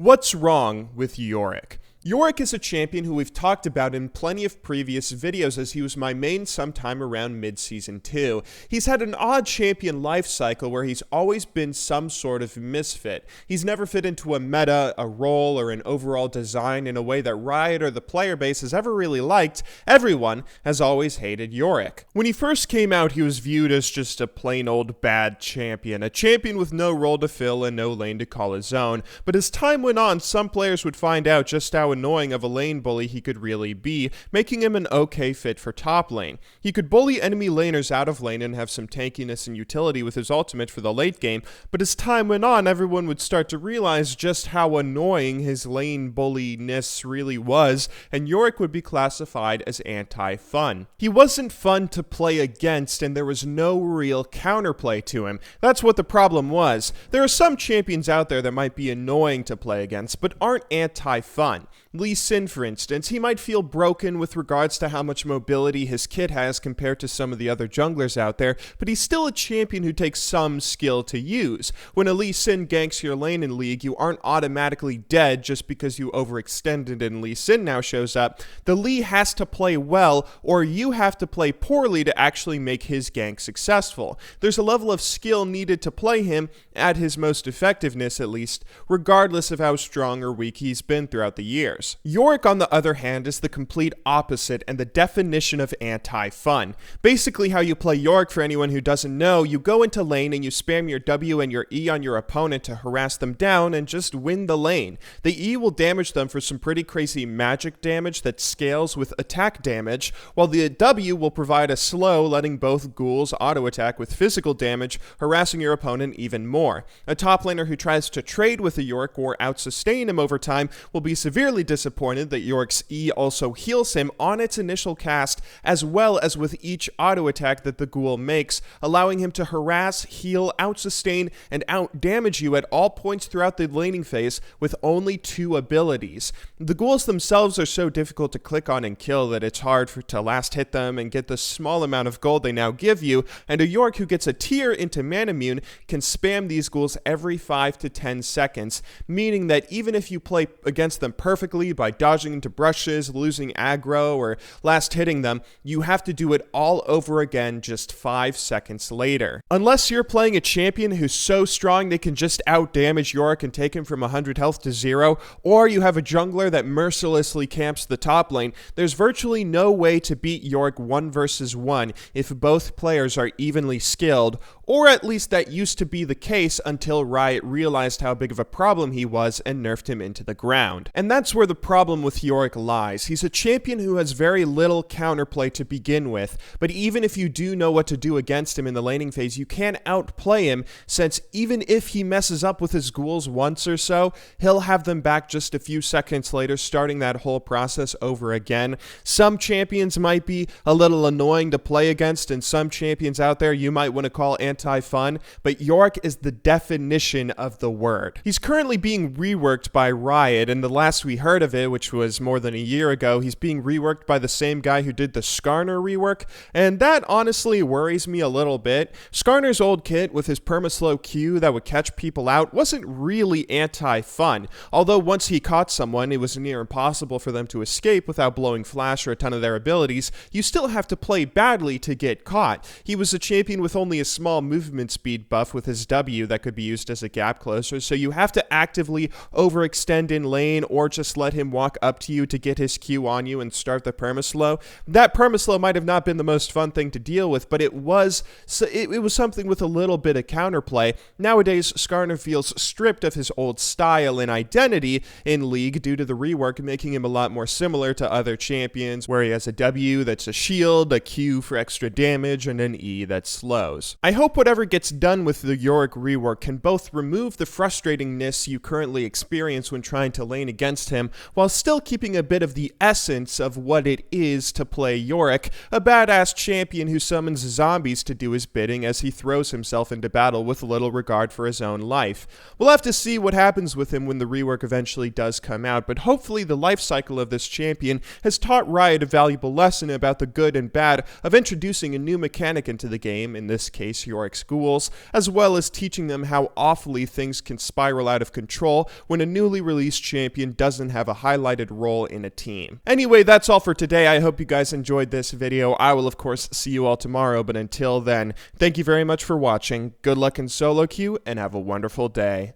What's wrong with Yorick? Yorick is a champion who we've talked about in plenty of previous videos as he was my main sometime around mid-season 2. He's had an odd champion life cycle where he's always been some sort of misfit. He's never fit into a meta, a role, or an overall design in a way that Riot or the player base has ever really liked. Everyone has always hated Yorick. When he first came out, he was viewed as just a plain old bad champion, a champion with no role to fill and no lane to call his own. But as time went on, some players would find out just how annoying of a lane bully he could really be, making him an okay fit for top lane. He could bully enemy laners out of lane and have some tankiness and utility with his ultimate for the late game, but as time went on, everyone would start to realize just how annoying his lane bulliness really was, and Yorick would be classified as AntiFun. He wasn't fun to play against, and there was no real counterplay to him. That's what the problem was. There are some champions out there that might be annoying to play against, but aren't anti-fun. Lee Sin, for instance, he might feel broken with regards to how much mobility his kit has compared to some of the other junglers out there, but he's still a champion who takes some skill to use. When a Lee Sin ganks your lane in League, you aren't automatically dead just because you overextended and Lee Sin now shows up. The Lee has to play well, or you have to play poorly to actually make his gank successful. There's a level of skill needed to play him at his most effectiveness, at least, regardless of how strong or weak he's been throughout the years. Yorick, on the other hand, is the complete opposite and the definition of anti-fun. Basically, how you play Yorick, for anyone who doesn't know, you go into lane and you spam your W and your E on your opponent to harass them down and just win the lane. The E will damage them for some pretty crazy magic damage that scales with attack damage, while the W will provide a slow, letting both ghouls auto-attack with physical damage, harassing your opponent even more. A top laner who tries to trade with a Yorick or out-sustain him over time will be severely disappointed that Yorick's E also heals him on its initial cast, as well as with each auto attack that the ghoul makes, allowing him to harass, heal, out-sustain, and out-damage you at all points throughout the laning phase with only 2 abilities. The ghouls themselves are so difficult to click on and kill that it's hard to last hit them and get the small amount of gold they now give you, and a Yorick who gets a tier into Manamune can spam these ghouls every 5 to 10 seconds, meaning that even if you play against them perfectly by dodging into brushes, losing aggro, or last hitting them, you have to do it all over again just 5 seconds later. Unless you're playing a champion who's so strong they can just out-damage Yorick and take him from 100 health to 0, or you have a jungler that mercilessly camps the top lane, there's virtually no way to beat Yorick 1 versus 1 if both players are evenly skilled, or at least that used to be the case until Riot realized how big of a problem he was and nerfed him into the ground. And that's where the problem with Yorick lies. He's a champion who has very little counterplay to begin with, but even if you do know what to do against him in the laning phase, you can't outplay him, since even if he messes up with his ghouls once or so, he'll have them back just a few seconds later, starting that whole process over again. Some champions might be a little annoying to play against, and some champions out there you might want to call anti-fun, but Yorick is the definition of the word. He's currently being reworked by Riot, and the last we heard of it, which was more than a year ago, he's being reworked by the same guy who did the Skarner Rework, and that honestly worries me a little bit. Skarner's old kit with his perma-slow Q that would catch people out wasn't really anti-fun, although once he caught someone, it was near impossible for them to escape without blowing flash or a ton of their abilities. You still have to play badly to get caught. He was a champion with only a small movement speed buff with his W that could be used as a gap closer, so you have to actively overextend in lane or just let him walk up to you to get his Q on you and start the permaslow. That permaslow might have not been the most fun thing to deal with, but it was something with a little bit of counterplay. Nowadays, Skarner feels stripped of his old style and identity in League due to the rework, making him a lot more similar to other champions, where he has a W that's a shield, a Q for extra damage, and an E that slows. I hope whatever gets done with the Yorick rework can both remove the frustratingness you currently experience when trying to lane against him, while still keeping a bit of the essence of what it is to play Yorick, a badass champion who summons zombies to do his bidding as he throws himself into battle with little regard for his own life. We'll have to see what happens with him when the rework eventually does come out, but hopefully the life cycle of this champion has taught Riot a valuable lesson about the good and bad of introducing a new mechanic into the game, in this case Yorick Yorick's ghouls, as well as teaching them how awfully things can spiral out of control when a newly released champion doesn't have a highlighted role in a team. Anyway, that's all for today. I hope you guys enjoyed this video. I will, of course, see you all tomorrow, but until then, thank you very much for watching. Good luck in solo queue, and have a wonderful day.